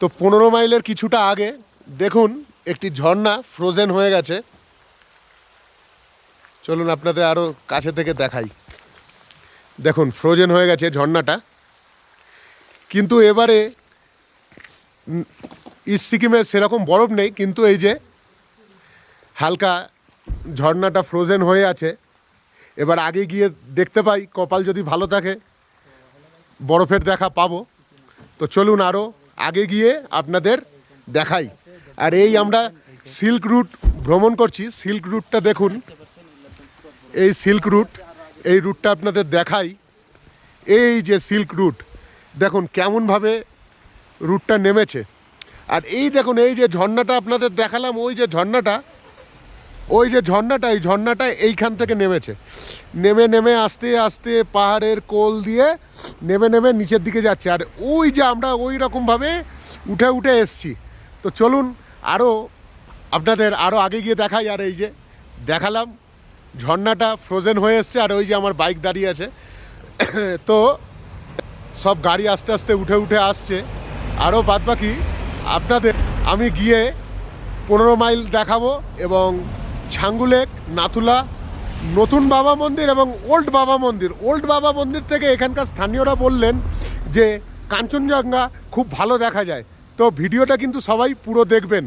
তো 15 মাইলের কিছুটা আগে দেখুন একটি ঝর্ণা ফ্রোজেন হয়ে গেছে। চলুন আপনাদের আরও কাছে থেকে দেখাই। দেখুন ফ্রোজেন হয়ে গেছে ঝর্ণাটা, কিন্তু এবারে ইস্ট সিকিমে সেরকম বরফ নেই, কিন্তু এই যে হালকা ঝর্ণাটা ফ্রোজেন হয়ে আছে। এবার আগে গিয়ে দেখতে পাই, কপাল যদি ভালো থাকে বরফের দেখা পাবো। তো চলুন আরও আগে গিয়ে আপনাদের দেখাই। আর এই আমরা সিল্ক রুট ভ্রমণ করছি। সিল্ক রুটটা দেখুন, এই সিল্ক রুট, এই রুটটা আপনাদের দেখাই। এই যে সিল্ক রুট দেখুন কেমনভাবে রুটটা নেমেছে। আর এই দেখুন এই যে ঝর্ণাটা আপনাদের দেখালাম, ওই যে ঝর্ণাটা এই ঝর্ণাটা এইখান থেকে নেমেছে। নেমে নেমে আস্তে আস্তে পাহাড়ের কোল দিয়ে নেমে নেমে নিচের দিকে যাচ্ছে। আর ওই যে আমরা ওই রকমভাবে উঠে উঠে এসছি। তো চলুন আপনাদের আরও আগে গিয়ে দেখাই। আর এই যে দেখালাম ঝর্ণাটা ফ্রোজেন হয়ে এসছে, আর ওই যে আমার বাইক দাঁড়িয়ে আছে। তো সব গাড়ি আস্তে আস্তে উঠে উঠে আসছে। আরও বাদবাকি আপনাদের আমি গিয়ে 15 মাইল দেখাবো, এবং ছাঙ্গু লেক, নাথুলা, নতুন বাবা মন্দির এবং ওল্ড বাবা মন্দির থেকে এখানকার স্থানীয়রা বললেন যে কাঞ্চনজঙ্ঘা খুব ভালো দেখা যায়। তো ভিডিওটা কিন্তু সবাই পুরো দেখবেন।